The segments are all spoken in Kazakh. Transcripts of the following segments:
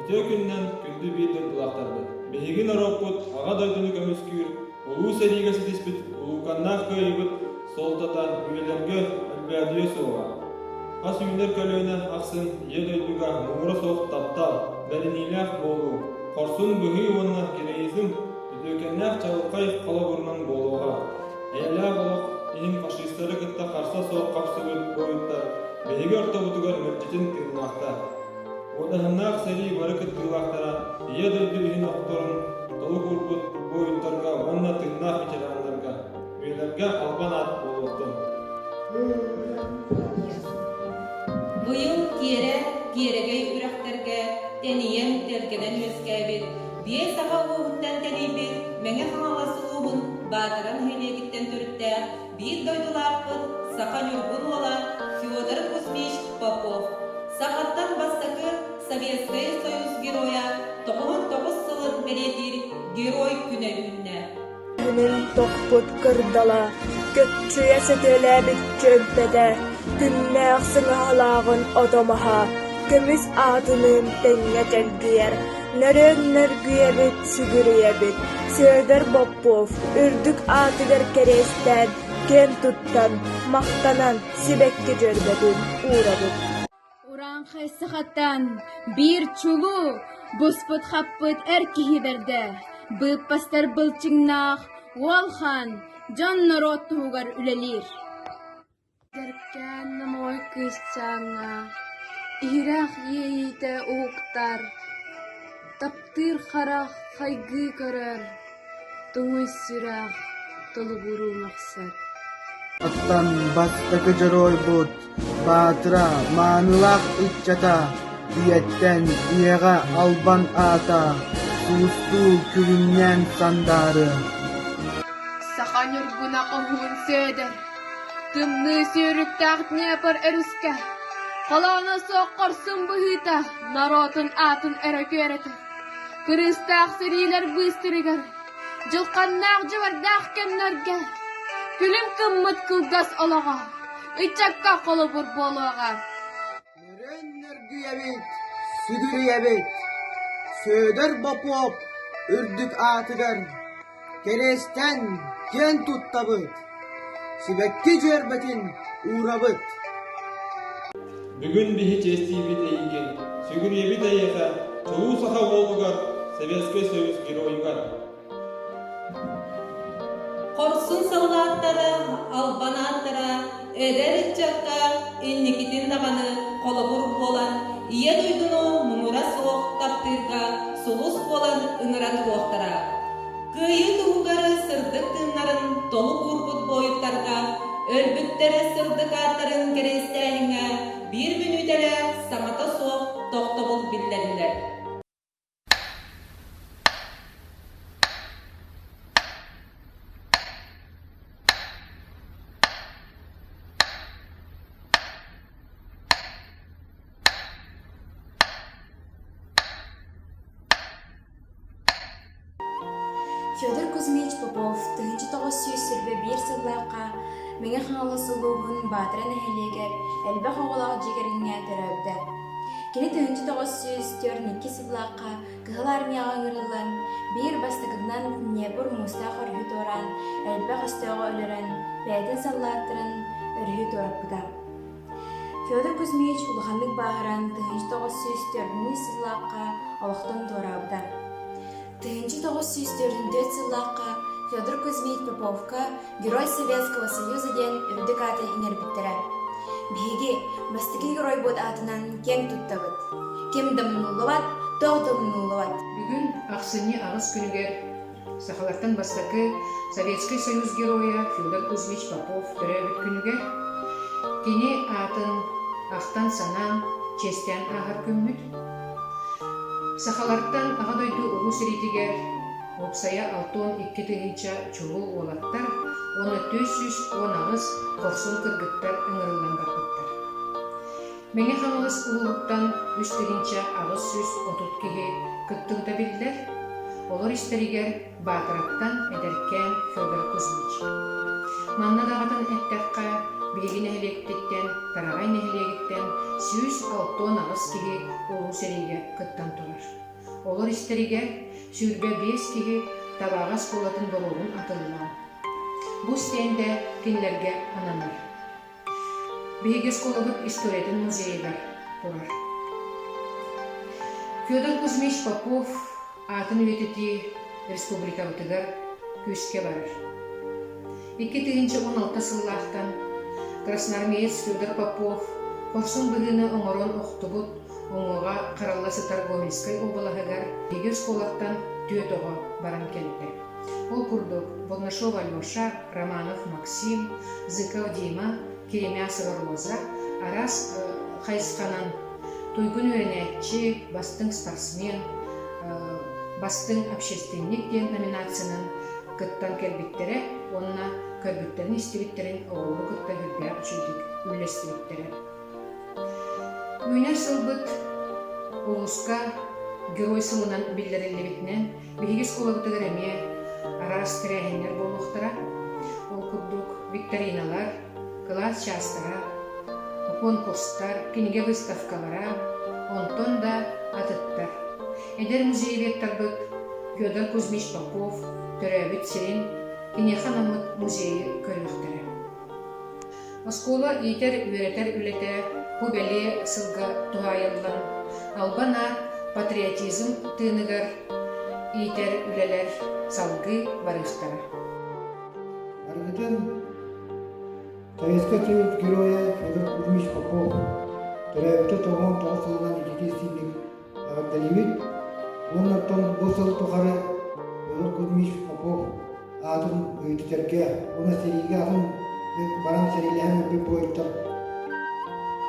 Ütü günden gündü bir döndülaktardı. Behigin aroput, ağa doydunu gömüskür, ulu serigesi dispit, ulu kannaq köyübüt, soltatan üyelerge ölbәдиyo soğuğa. As üyler kölöğüne aksın, ye doyduga muğra soğuk taptal, belinilak bolu, korsun bühü onunla gireyizim, üdökennak çavukay kalaburunun boluğa. Eyle bolok, ihin faşistleri kıtta karsa soğuk kapsı boyutlar, behigi ortabutugar mürcitin tırnakta. Odahınnak seri barı kıttılақтара, iya doydu ihin oktorun, dolu kurbut boyutlarga, onna tırnak içeranlarga, üyelerge alban at boluqtun. Bu yıl kiyerege ürekterge, teniyen tergeden yüzgebit, biye sağa uğuttan tenibit, menge hanalası uğun, batıran helegitten türütte, bir doydularpıt, sakan yurgun ola, Fyodor Kuzmich Popov. Сахаттан бастакы Советский Союз героя 99 сылын бередир герой күнөгүнне. Günün tokput kırdala, götçüye setelebit çömpede, günneğsin halağın odomaha, kömüs adının denge telgiyer, nörönler güyebit, sügürüyebit, Söder Popov, ürdük atıdır keresten, gen tuttan, maktanan, sibekki cörbedin, uğrabit. Uran xeysixattan bir çulu busput xappıt erkihi berde. Bıp pastar bılçıgnaq, walhan, can narot tuğgar ülelir. Derken namoy kışçana, irak yeyite uğuktar. Taptır xaraq xaygı karar, tuğuy sıraq, tolu buru maqsad. Attan bastaki jaroy bud, batıra manılaq itçata, diyetten iyega alban ata, sustu külünnen sandarı. Sakan yurguna qohun söder, tımны sürük tağıt yapar eruska, qalana soqqarsın bıhita, narotun atın ereköreti, kırıstaq seriler bыстырыгар, жылқаннaq jıvardaq kemlerge, Külüm kımmıt kılgas olağa, içakka kolu bur bolağa. Nörönler güyebit, südürüyebit, Söder Popov, ürdük atıgar, keresten gen tuttabıt, sibekki cörbetin uğrabıt. Bugün bihi çestibit eyken, sügüriyebit eyeka, çoğu saha olugar, Sovetский Союз геройугар. Korsun sallatlara, albanatlara, eder çakka, innikitin dağını, kolabur bolan, iya duydunu mumura soğuk taptırga, sulus bolan ıngırat oğtara. Kıyı tuğgarı sırdık tınların dolu kurbut boyutlarga, ölbüttere sırdık atların keresteyine, bir günüdele samata soğuk toktobul billeriler. Fyodor Kuzmich Popov 1921 сыллаққа меңе хаңалы сұлуғын батырын әхелегер әлбі қоғылақ жегеріңе төрәбді. Кені 1942 сыллаққа кығыл армияға ыңырылын, бір бастығынан Днепр мұстақ үрхіт оран, әлбі қастауға өлірін, бәйдін саллаттырын үрхіт орапыда. Fyodor Kuzmich ұлғанлық бағыран 1904 сыллаққа олықтың торабыда. 1904 сыллаққа Fyodor Kuzmich Popovka Герой Советского Союза ден үрдік аты инербіттірі. Бігі бастығы герой бод атынан кем тұттабыд. Кем дамынулуат, тоқ дамынулуат. Бүгін ақсыны ағыз күнігер сақаларттан бастықы Советский Союз героя Fyodor Kuzmich Popov түрәбіт күнігер кені атын ақтан санан честен ағыр күмміт. Сахаларттан ағадойду ұлу сіритігер, опсая 6-2 тыгынча чуғыл олаттар, оны 410 ағыз қорсын кыргыттар ыңырылдан барбыттар. Меңе қаңылыс ұлылықтан 3 тыгынча ағыз сүз 30 кеге кыттығыда білдер, олар істерігер батыраттан әдеркен Fyodor Kuzmich. Манна дағатын әттәққа биелин эхилектиттен, тарагай эхилегиттен сүүс алтон агыс киһи улуу сериге кыттан турар. Олар истериге сүүрбе 5 киһи табагас болатын болуун атыллаан. Бу стенде кинлерге ананар. Биһиги сколобут историятын музейгар турар. Федор Кузьмич Попов атын үетити республикабытыгар күскө барар. 2016 сыллаахтан красноармеец Федор Попов корсун быгыны оңорон охтубут оңоға қаралласы Гомельской облаһыгар егер сколаттан төтөҕө баран келди. Ол курдук Болнашов Алёша, Романов Максим, Зыков Дима, Керемясова Роза, Арас Хайсканан, Туйгун өренетчи, бастың спортсмен, бастың общественник ден номинациянын кыттан келбиттере, онна көрбүттерин истибиттерин оғылы кытта хүрбәп чүйдік үлестибиттере. Үйнер сылбыт улуска герой сылынан билдерелебитинен биһиги сколабытыгар эме арас тирээһиннер болуктара, ол курдук викториналар, класс частара, конкурстар, киниге выставкалара, онтон да атыттар. Эдер музейбеттарбыт Федор Кузьмич Попов төрөбүт сирин кинеханамыт музейи көрүктөрө. Оскола итер үөретер үлете бу беле сылга туайыллан албана патриотизм тыыныгар итер үлелер салгы барыштара. Аргытын Советский Союз героя Федор Кузьмич Попов төрөбүтө 99 жылдан 2 сийлик агардалибит. Оннаттан бу сыл тухары Федор Кузьмич Попов атын өйдүтерге, оны сериге атын баран серилеген өпі бойыттар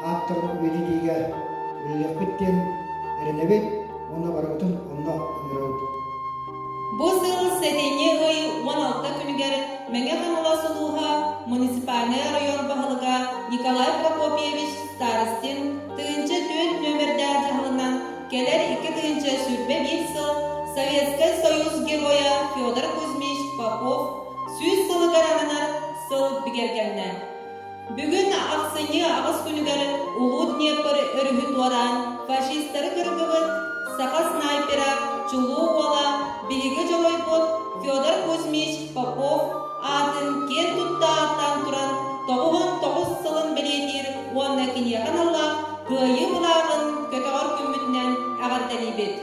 аттарын өйдүдеге үлелеппеттен әрінебет, оны барғытын онна ыңырауды. Бу сыл сетене ый 16 күнүгер меңе канала сулууга муниципальный район баһылыга Николай Прокопьевич Старостин тыынчы 4 нөмердер жаһылынан келер 2 тыынчы сүрбе 1 сыл Советский Союз героя Федор Кузьмич Попов сүз сылы гарананар сыл бигергеннен. Бүгүн аксыны агыс күнүгер Улуу Днепр өрүхү туаран фашисттары кыргыбыт сака снайпера чулуу ола бириги жолойбут Федор Кузьмич Попов атын кен туттааттан туран 99 сылын белетир уонна киньяхан алла кыйы булагын көтөгөр күмүтүнөн агарталибет.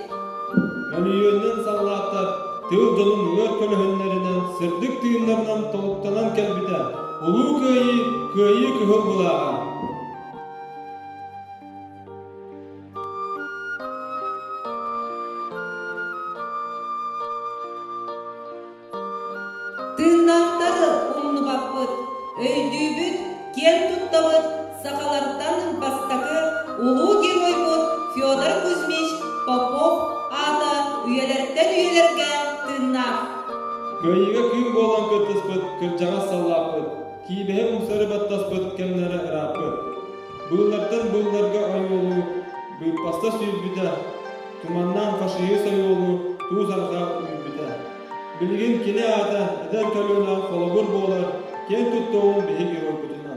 Önüyönden sallaqtar, tığ dolun ör kölöhönlerinden, sırdık tığınlarından toluqtanan kelbite, ulu köyü kıhıl bulağa. Tığındaqtары умну баппыт, өйдүүбүт, кен туттабыт, сақаларттан бастакы улуу герой бут Федор Кузьмич Попов ата үйелерден үйелерге тыыннақ. Köyüge kıyım bolan kırtıspıt, kırcağa sallaqpıt, kiybehe umsarı battaspıt, kemlere ırappıt. Bığlardan bığlarga oyolu, bığpasta süybüte, tumandan faşıyı sayolu, tuğ sarqa üybüte. Bilgin kine ata, eder kölüna kolobur bolar, ken tuttuğun behi gero bütün